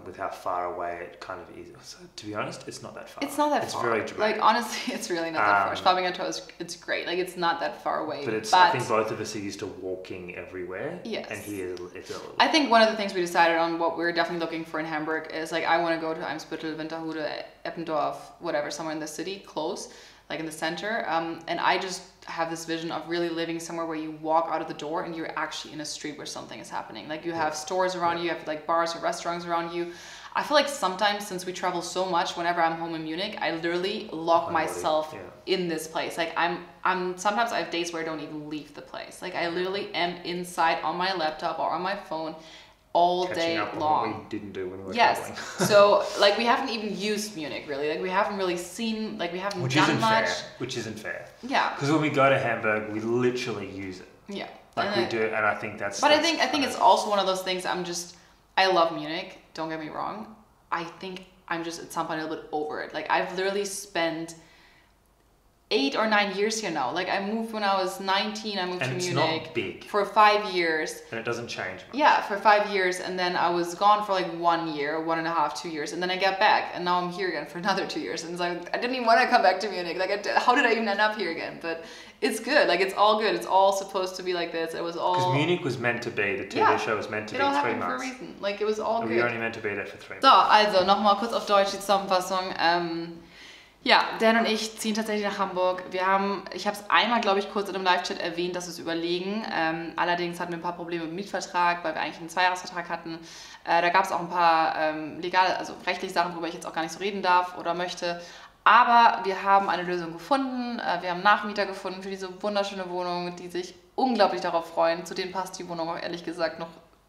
with how far away it kind of is. So, to be honest, it's not that far. It's not that it's far. Very dramatic. Like honestly, it's really not that far. Schwabing it's great. Like it's not that far away. But I think both of us are used to walking everywhere. Yes. And here it's a little. I think one of the things we decided on, what we're definitely looking for in Hamburg, is like I want to go to Eimsbüttel, Winterhude, Eppendorf, whatever, somewhere in the city, close, like in the center. And I just have this vision of really living somewhere where you walk out of the door and you're actually in a street where something is happening. Like you have stores around you, you have like bars or restaurants around you. I feel like sometimes, since we travel so much, whenever I'm home in Munich, I literally lock myself in this place. Like I'm sometimes I have days where I don't even leave the place. Like I literally am inside on my laptop or on my phone all day long. On what we didn't do when we were traveling. So like we haven't even used Munich really. Like we haven't really seen, like we haven't done much. Which isn't fair. Yeah. Because when we go to Hamburg, we literally use it. Yeah. Like we do, and I think that's. But I think it's also one of those things. I love Munich. Don't get me wrong. I think I'm just at some point a little bit over it. Like I've literally spent 8 or 9 years here now. Like I moved when I was 19. I moved to Munich. Not big. For 5 years. And it doesn't change much. Yeah, for 5 years, and then I was gone for like 1 year, 1.5, 2 years, and then I got back, and now I'm here again for another 2 years. And it's like I didn't even want to come back to Munich. Like how did I even end up here again? But it's good. Like it's all good. It's all supposed to be like this. It was all because Munich was meant to be. The TV show was meant to be 3 months. It all happened for a reason. Like it was all good. We were only meant to be there for 3 months. So, also nochmal kurz auf Deutsch die Zusammenfassung. Ja, Dan und ich ziehen tatsächlich nach Hamburg. Ich habe es einmal, glaube ich, kurz in einem Live-Chat erwähnt, dass wir es überlegen. Allerdings hatten wir ein paar Probleme mit dem Mietvertrag, weil wir eigentlich einen 2-Jahres-Vertrag hatten. Da gab es auch ein paar rechtliche Sachen, worüber ich jetzt auch gar nicht so reden darf oder möchte. Aber wir haben eine Lösung gefunden. Wir haben Nachmieter gefunden für diese wunderschöne Wohnung, die sich unglaublich darauf freuen. Zu denen passt die Wohnung auch ehrlich gesagt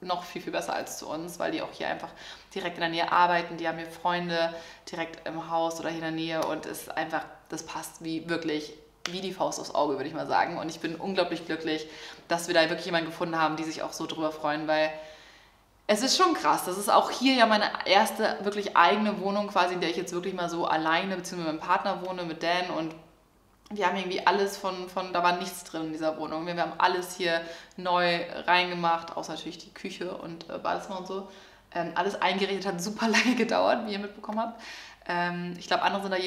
noch viel, viel besser als zu uns, weil die auch hier einfach direkt in der Nähe arbeiten. Die haben hier Freunde direkt im Haus oder hier in der Nähe, und das passt wirklich wie die Faust aufs Auge, würde ich mal sagen. Und ich bin unglaublich glücklich, dass wir da wirklich jemanden gefunden haben, die sich auch so drüber freuen, weil es ist schon krass. Das ist auch hier ja meine erste wirklich eigene Wohnung quasi, in der ich jetzt wirklich mal so alleine beziehungsweise mit meinem Partner wohne, mit Dan, und wir haben irgendwie alles da war nichts drin in dieser Wohnung. Wir haben alles hier neu reingemacht, außer natürlich die Küche und Badezimmer und so. Alles eingerichtet, hat super lange gedauert, wie ihr mitbekommen habt. Ich glaube, andere sind da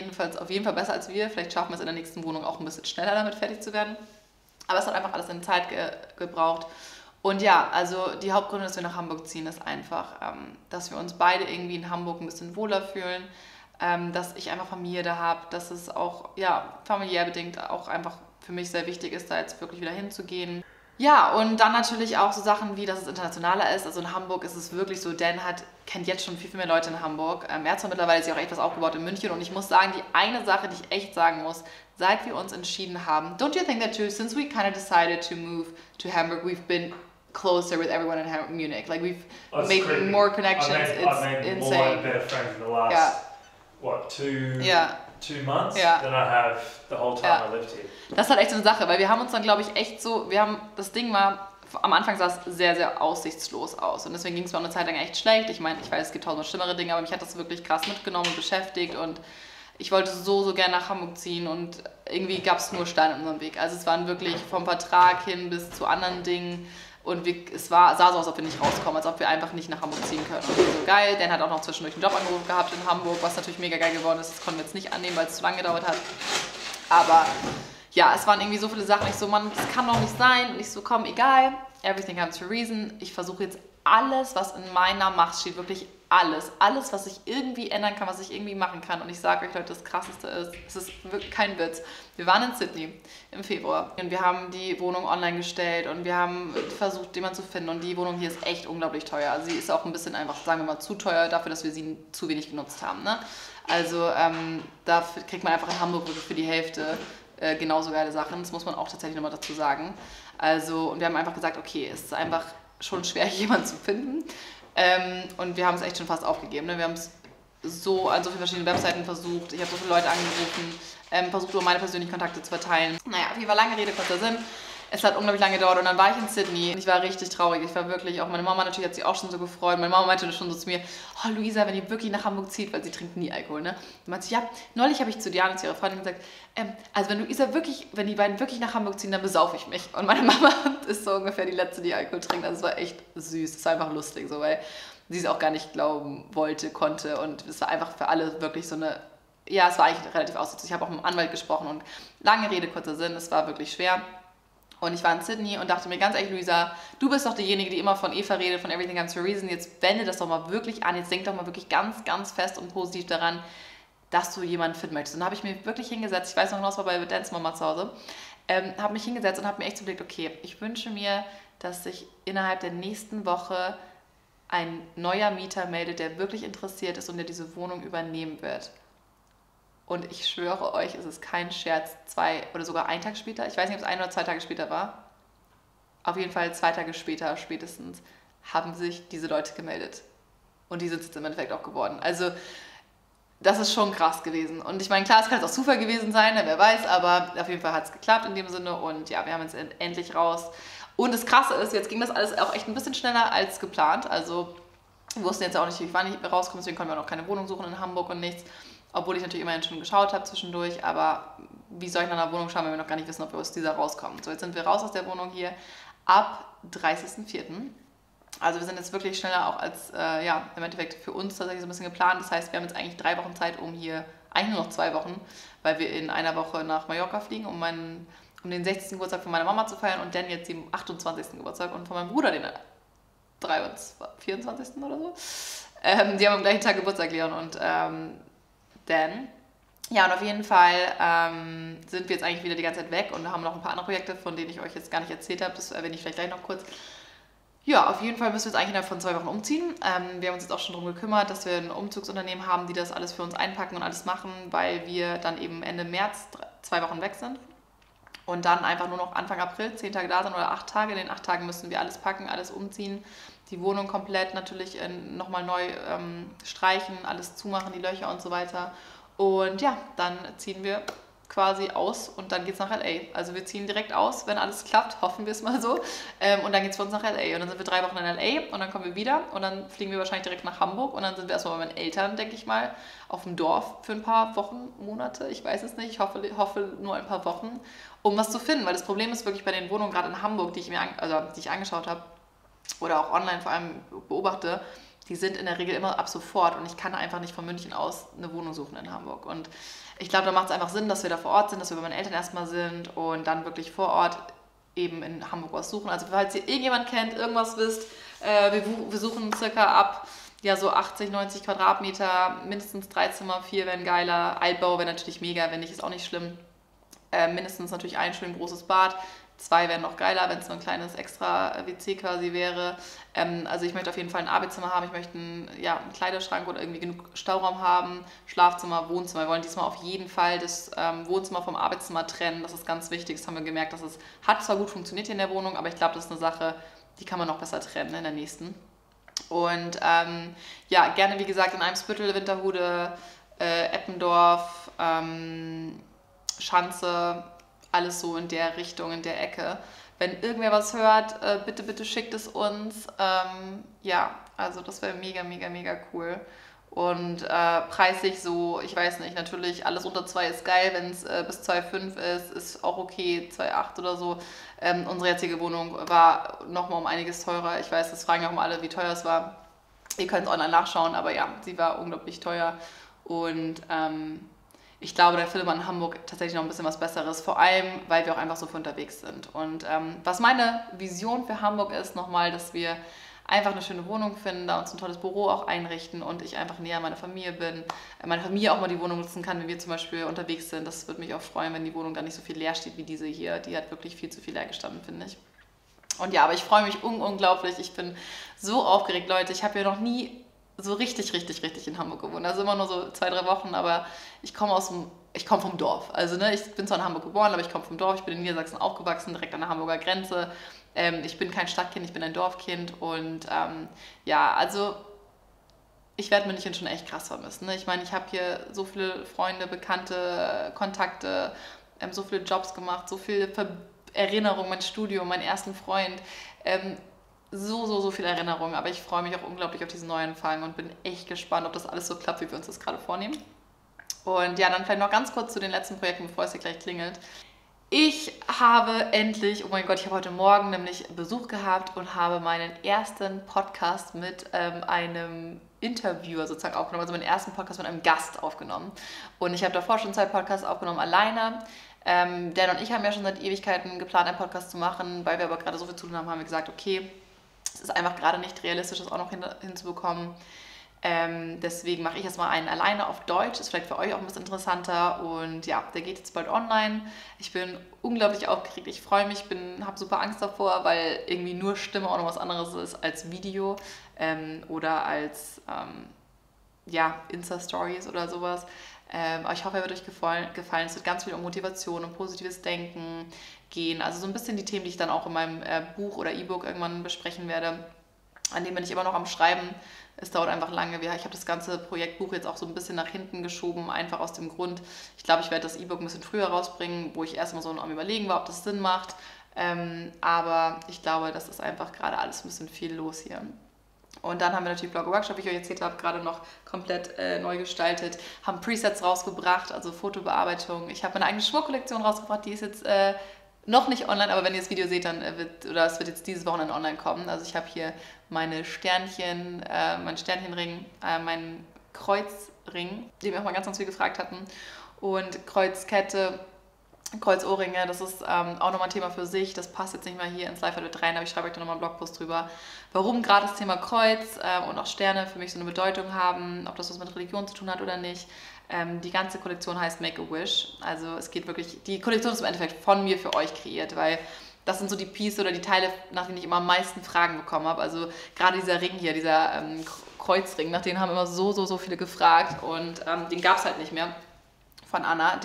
auf jeden Fall besser als wir. Vielleicht schaffen wir es in der nächsten Wohnung auch ein bisschen schneller damit fertig zu werden. Aber es hat einfach alles seine Zeit gebraucht. Und ja, also die Hauptgründe, dass wir nach Hamburg ziehen, ist einfach, dass wir uns beide irgendwie in Hamburg ein bisschen wohler fühlen. dass ich einfach Familie da habe, dass es auch, ja, familiär bedingt auch einfach für mich sehr wichtig ist, da jetzt wirklich wieder hinzugehen. Ja, und dann natürlich auch so Sachen wie, dass es internationaler ist. Also in Hamburg ist es wirklich so, Dan kennt jetzt schon viel, viel mehr Leute in Hamburg. Er hat zwar mittlerweile sich auch etwas aufgebaut in München und ich muss sagen, die eine Sache, die ich echt sagen muss, seit wir uns entschieden haben, don't you think that too, since we kind of decided to move to Hamburg, we've been closer with everyone in Munich. Like we've made more connections. I've made it's more insane. better friends in the last, what, 2 months than I have the whole time I lived here. Das ist halt echt so eine Sache, weil wir haben uns dann, glaube ich, echt so, das Ding war, am Anfang sah es sehr, sehr aussichtslos aus und deswegen ging es mir auch eine Zeit lang echt schlecht. Ich meine, ich weiß, es gibt tausend schlimmere Dinge, aber mich hat das wirklich krass mitgenommen und beschäftigt und ich wollte so gerne nach Hamburg ziehen und irgendwie gab es nur Steine in unserem Weg. Also es waren wirklich vom Vertrag hin bis zu anderen Dingen und sah so aus, als ob wir nicht rauskommen, als ob wir einfach nicht nach Hamburg ziehen können. Und so geil, Dan hat auch noch zwischendurch einen Jobangebot gehabt in Hamburg, was natürlich mega geil geworden ist. Das konnten wir jetzt nicht annehmen, weil es zu lange gedauert hat. Aber ja, es waren irgendwie so viele Sachen. Ich so, Mann, das kann doch nicht sein. Und ich so, komm, egal. Everything happens for a reason. Ich versuche jetzt alles, was in meiner Macht steht, wirklich alles, was ich irgendwie ändern kann, was ich irgendwie machen kann. Und ich sage euch, Leute, das Krasseste ist, es ist wirklich kein Witz. Wir waren in Sydney im Februar und wir haben die Wohnung online gestellt und wir haben versucht, jemanden zu finden. Und die Wohnung hier ist echt unglaublich teuer. Also sie ist auch ein bisschen einfach, sagen wir mal, zu teuer dafür, dass wir sie zu wenig genutzt haben. Ne? Also da kriegt man einfach in Hamburg wirklich für die Hälfte genauso geile Sachen. Das muss man auch tatsächlich nochmal dazu sagen. Also, und wir haben einfach gesagt, okay, es ist einfach schon schwer, jemanden zu finden. Und wir haben es echt schon fast aufgegeben. Ne? Wir haben es so an so vielen verschiedenen Webseiten versucht. Ich habe so viele Leute angerufen, versucht, nur meine persönlichen Kontakte zu verteilen. Naja, auf jeden Fall lange Rede, kurzer Sinn. Es hat unglaublich lange gedauert und dann war ich in Sydney und ich war richtig traurig. Ich war wirklich, auch meine Mama natürlich hat sich auch schon so gefreut. Meine Mama meinte schon so zu mir, oh Luisa, wenn ihr wirklich nach Hamburg zieht, weil sie trinkt nie Alkohol, ne? Und meinte, ja, neulich habe ich zu Diana, zu ihrer Freundin gesagt, also wenn die beiden wirklich nach Hamburg ziehen, dann besaufe ich mich. Und meine Mama ist so ungefähr die Letzte, die Alkohol trinkt. Also es war echt süß, es war einfach lustig, so, weil sie es auch gar nicht glauben wollte, konnte und es war einfach für alle wirklich so eine, ja, es war eigentlich relativ aussichtslos. Ich habe auch mit dem Anwalt gesprochen und lange Rede, kurzer Sinn, es war wirklich schwer. Und ich war in Sydney und dachte mir ganz ehrlich, Luisa, du bist doch diejenige, die immer von Eva redet, von Everything Happens for a Reason. Jetzt wende das doch mal wirklich an. Jetzt denk doch mal wirklich ganz, ganz fest und positiv daran, dass du jemanden finden möchtest. Und dann habe ich mir wirklich hingesetzt, ich weiß noch, das war bei Dans Mama zu Hause, habe mich hingesetzt und habe mir echt überlegt, okay, ich wünsche mir, dass sich innerhalb der nächsten Woche ein neuer Mieter meldet, der wirklich interessiert ist und der diese Wohnung übernehmen wird. Und ich schwöre euch, es ist kein Scherz, 2 oder sogar einen Tag später, ich weiß nicht, ob es 1 oder 2 Tage später war, auf jeden Fall 2 Tage später spätestens, haben sich diese Leute gemeldet. Und die sind es jetzt im Endeffekt auch geworden. Also das ist schon krass gewesen. Und ich meine, klar, es kann jetzt auch Zufall gewesen sein, wer weiß, aber auf jeden Fall hat es geklappt in dem Sinne. Und ja, wir haben jetzt endlich raus. Und das Krasse ist, jetzt ging das alles auch echt ein bisschen schneller als geplant. Also wir wussten jetzt auch nicht, wann ich rauskomme, deswegen konnten wir auch noch keine Wohnung suchen in Hamburg und nichts. Obwohl ich natürlich immerhin schon geschaut habe zwischendurch, aber wie soll ich nach einer Wohnung schauen, wenn wir noch gar nicht wissen, ob wir aus dieser rauskommen. So, jetzt sind wir raus aus der Wohnung hier ab 30.04. Also wir sind jetzt wirklich schneller auch als, ja, im Endeffekt für uns tatsächlich so ein bisschen geplant. Das heißt, wir haben jetzt eigentlich 3 Wochen Zeit, um hier, eigentlich nur noch 2 Wochen, weil wir in einer Woche nach Mallorca fliegen, um den 60. Geburtstag von meiner Mama zu feiern und dann jetzt den 28. Geburtstag und von meinem Bruder den 24. oder so. Die haben am gleichen Tag Geburtstag, Leon, und dann, ja, und auf jeden Fall sind wir jetzt eigentlich wieder die ganze Zeit weg und haben noch ein paar andere Projekte, von denen ich euch jetzt gar nicht erzählt habe. Das erwähne ich vielleicht gleich noch kurz. Ja, auf jeden Fall müssen wir jetzt eigentlich innerhalb von 2 Wochen umziehen. Wir haben uns jetzt auch schon darum gekümmert, dass wir ein Umzugsunternehmen haben, die das alles für uns einpacken und alles machen, weil wir dann eben Ende März 2 Wochen weg sind. Und dann einfach nur noch Anfang April 10 Tage da sind oder 8 Tage. In den 8 Tagen müssen wir alles packen, alles umziehen. Die Wohnung komplett natürlich nochmal neu streichen, alles zumachen, die Löcher und so weiter. Und ja, dann ziehen wir quasi aus und dann geht es nach L.A. Also wir ziehen direkt aus, wenn alles klappt, hoffen wir es mal so. Und dann geht es für uns nach L.A. Und dann sind wir 3 Wochen in L.A. und dann kommen wir wieder und dann fliegen wir wahrscheinlich direkt nach Hamburg und dann sind wir erstmal bei meinen Eltern, denke ich mal, auf dem Dorf für ein paar Wochen, Monate, ich weiß es nicht, ich hoffe nur ein paar Wochen, um was zu finden. Weil das Problem ist wirklich bei den Wohnungen, gerade in Hamburg, die ich angeschaut habe, oder auch online vor allem beobachte, die sind in der Regel immer ab sofort und ich kann einfach nicht von München aus eine Wohnung suchen in Hamburg. Und ich glaube, da macht es einfach Sinn, dass wir da vor Ort sind, dass wir bei meinen Eltern erstmal sind und dann wirklich vor Ort eben in Hamburg was suchen. Also falls ihr irgendjemand kennt, irgendwas wisst, wir suchen circa ab ja, so 80, 90 Quadratmeter, mindestens 3 Zimmer, 4 wären geiler. Altbau wäre natürlich mega, wenn nicht, ist auch nicht schlimm. Mindestens natürlich ein schön großes Bad. 2 wären noch geiler, wenn es nur ein kleines extra WC quasi wäre. Also ich möchte auf jeden Fall ein Arbeitszimmer haben, ich möchte einen Kleiderschrank oder irgendwie genug Stauraum haben. Schlafzimmer, Wohnzimmer. Wir wollen diesmal auf jeden Fall das Wohnzimmer vom Arbeitszimmer trennen. Das ist ganz wichtig, das haben wir gemerkt, dass es hat zwar gut funktioniert hier in der Wohnung, aber ich glaube, das ist eine Sache, die kann man noch besser trennen in der nächsten. Und gerne wie gesagt in Eimsbüttel, Winterhude, Eppendorf, Schanze, alles so in der Richtung, in der Ecke. Wenn irgendwer was hört, bitte schickt es uns. Also das wäre mega, mega, mega cool. Und preislich so, ich weiß nicht, natürlich alles unter 2 ist geil, wenn es bis 2,5 ist auch okay, 2,8 oder so. Unsere jetzige Wohnung war nochmal um einiges teurer. Ich weiß, das fragen ja auch mal alle, wie teuer es war. Ihr könnt es online nachschauen, aber ja, sie war unglaublich teuer. Und ich glaube, da findet man in Hamburg tatsächlich noch ein bisschen was Besseres, vor allem, weil wir auch einfach so für unterwegs sind. Und was meine Vision für Hamburg ist, nochmal, dass wir einfach eine schöne Wohnung finden, da uns ein tolles Büro auch einrichten und ich einfach näher an meiner Familie bin, meine Familie auch mal die Wohnung nutzen kann, wenn wir zum Beispiel unterwegs sind. Das würde mich auch freuen, wenn die Wohnung dann nicht so viel leer steht wie diese hier. Die hat wirklich viel zu viel leer gestanden, finde ich. Und ja, aber ich freue mich unglaublich. Ich bin so aufgeregt, Leute. Ich habe ja noch nie so richtig in Hamburg gewohnt. Also immer nur so 2, 3 Wochen, aber ich komme vom Dorf. Also ich bin zwar in Hamburg geboren, aber ich komme vom Dorf. Ich bin in Niedersachsen aufgewachsen, direkt an der Hamburger Grenze. Ich bin kein Stadtkind, ich bin ein Dorfkind und also ich werde München schon echt krass vermissen. Ich meine, ich habe hier so viele Freunde, Bekannte, Kontakte, so viele Jobs gemacht, so viele Erinnerungen, mein Studium, meinen ersten Freund. So viele Erinnerungen, aber ich freue mich auch unglaublich auf diesen Neuanfang und bin echt gespannt, ob das alles so klappt, wie wir uns das gerade vornehmen. Und ja, dann vielleicht noch ganz kurz zu den letzten Projekten, bevor es hier gleich klingelt. Ich habe endlich, oh mein Gott, ich habe heute Morgen nämlich Besuch gehabt und habe meinen ersten Podcast mit einem Interviewer sozusagen aufgenommen, also meinen ersten Podcast mit einem Gast aufgenommen. Und ich habe davor schon 2 Podcasts aufgenommen, alleine. Dan und ich haben ja schon seit Ewigkeiten geplant, einen Podcast zu machen, weil wir aber gerade so viel zu tun haben, haben wir gesagt, okay, es ist einfach gerade nicht realistisch, das auch noch hinzubekommen. Deswegen mache ich jetzt mal einen alleine auf Deutsch. Ist vielleicht für euch auch ein bisschen interessanter. Und ja, der geht jetzt bald online. Ich bin unglaublich aufgeregt. Ich freue mich, habe super Angst davor, weil irgendwie nur Stimme auch noch was anderes ist als Video oder als Insta-Stories oder sowas. Aber ich hoffe, er wird euch gefallen. Es wird ganz viel um Motivation und positives Denken gehen. Also so ein bisschen die Themen, die ich dann auch in meinem Buch oder E-Book irgendwann besprechen werde. An dem bin ich immer noch am Schreiben. Es dauert einfach lange. Ich habe das ganze Projektbuch jetzt auch so ein bisschen nach hinten geschoben, einfach aus dem Grund, ich glaube, ich werde das E-Book ein bisschen früher rausbringen, wo ich erstmal so am Überlegen war, ob das Sinn macht. Aber ich glaube, das ist einfach gerade alles ein bisschen viel los hier. Und dann haben wir natürlich Bloggerworkshop, wie ich euch erzählt habe, gerade noch komplett neu gestaltet, haben Presets rausgebracht, also Fotobearbeitung. Ich habe meine eigene Schmuckkollektion rausgebracht, die ist jetzt noch nicht online, aber wenn ihr das Video seht, dann es wird jetzt dieses Wochenende online kommen. Also ich habe hier meine Sternchen, meinen Sternchenring, meinen Kreuzring, den wir auch mal ganz, ganz viel gefragt hatten, und Kreuzkette, Kreuzohrringe, das ist auch nochmal ein Thema für sich. Das passt jetzt nicht mal hier ins Live-Edit rein, aber ich schreibe euch da nochmal einen Blogpost drüber, warum gerade das Thema Kreuz und auch Sterne für mich so eine Bedeutung haben, ob das was mit Religion zu tun hat oder nicht. Die ganze Kollektion heißt Make a Wish. Also es geht wirklich, die Kollektion ist im Endeffekt von mir für euch kreiert, weil das sind so die Pieces oder die Teile, nach denen ich immer am meisten Fragen bekommen habe. Also gerade dieser Ring hier, dieser Kreuzring, nach denen haben immer so viele gefragt und den gab es halt nicht mehr von Anna.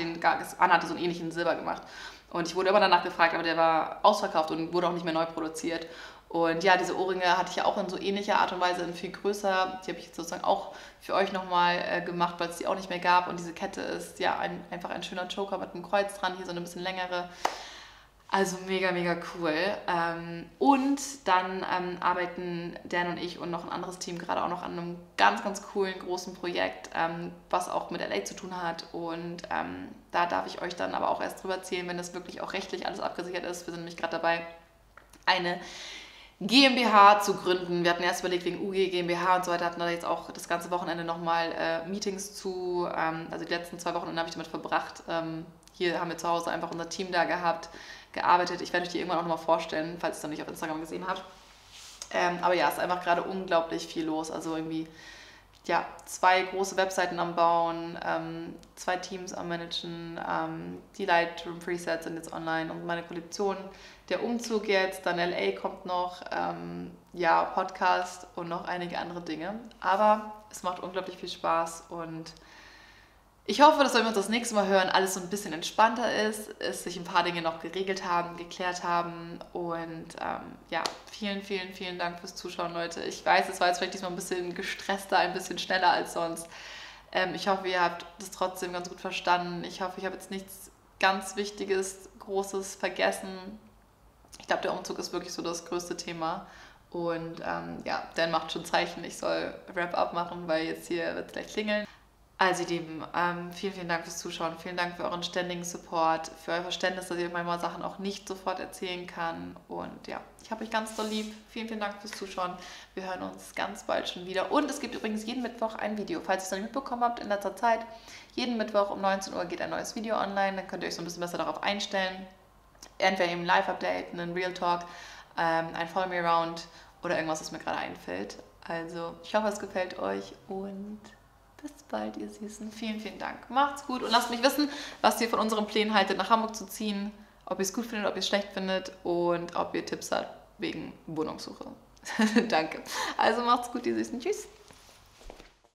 Anna hatte so einen ähnlichen Silber gemacht. Und ich wurde immer danach gefragt, aber der war ausverkauft und wurde auch nicht mehr neu produziert. Und ja, diese Ohrringe hatte ich ja auch in so ähnlicher Art und Weise, in viel größer. Die habe ich jetzt sozusagen auch für euch nochmal gemacht, weil es die auch nicht mehr gab. Und diese Kette ist ja einfach ein schöner Choker mit einem Kreuz dran, hier so eine bisschen längere. Also mega, mega cool. Und dann arbeiten Dan und ich und noch ein anderes Team gerade auch noch an einem ganz, ganz coolen, großen Projekt, was auch mit LA zu tun hat. Und da darf ich euch dann aber auch erst drüber erzählen, wenn das wirklich auch rechtlich alles abgesichert ist. Wir sind nämlich gerade dabei, eine GmbH zu gründen. Wir hatten erst überlegt wegen UG, GmbH und so weiter, hatten da jetzt auch das ganze Wochenende nochmal Meetings zu. Also die letzten 2 Wochen habe ich damit verbracht. Hier haben wir zu Hause einfach unser Team da gehabt, gearbeitet. Ich werde euch die irgendwann auch nochmal vorstellen, falls ihr es noch nicht auf Instagram gesehen habt. Aber ja, es ist einfach gerade unglaublich viel los. Also irgendwie, ja, 2 große Webseiten am Bauen, 2 Teams am Managen, die Lightroom-Presets sind jetzt online und meine Kollektion, der Umzug jetzt, dann LA kommt noch, ja, Podcast und noch einige andere Dinge. Aber es macht unglaublich viel Spaß und ich hoffe, dass wenn wir uns das nächste Mal hören, alles so ein bisschen entspannter ist, es sich ein paar Dinge noch geregelt haben, geklärt haben und ja, vielen, vielen, vielen Dank fürs Zuschauen, Leute. Ich weiß, es war jetzt vielleicht diesmal ein bisschen gestresster, ein bisschen schneller als sonst. Ich hoffe, ihr habt das trotzdem ganz gut verstanden. Ich hoffe, ich habe jetzt nichts ganz Wichtiges, Großes vergessen. Ich glaube, der Umzug ist wirklich so das größte Thema. Und ja, Dan macht schon Zeichen, ich soll Wrap-up machen, weil jetzt hier wird es gleich klingeln. Also ihr Lieben, vielen, vielen Dank fürs Zuschauen, vielen Dank für euren ständigen Support, für euer Verständnis, dass ich manchmal Sachen auch nicht sofort erzählen kann. Und ja, ich habe euch ganz doll lieb. Vielen, vielen Dank fürs Zuschauen. Wir hören uns ganz bald schon wieder. Und es gibt übrigens jeden Mittwoch ein Video, falls ihr es noch nicht mitbekommen habt in letzter Zeit. Jeden Mittwoch um 19 Uhr geht ein neues Video online, dann könnt ihr euch so ein bisschen besser darauf einstellen. Entweder eben ein Live-Update, einen Real Talk, ein Follow Me Around oder irgendwas, was mir gerade einfällt. Also ich hoffe, es gefällt euch und bis bald, ihr Süßen. Vielen, vielen Dank. Macht's gut und lasst mich wissen, was ihr von unseren Plänen haltet, nach Hamburg zu ziehen. Ob ihr es gut findet, ob ihr es schlecht findet und ob ihr Tipps habt wegen Wohnungssuche. Danke. Also macht's gut, ihr Süßen. Tschüss.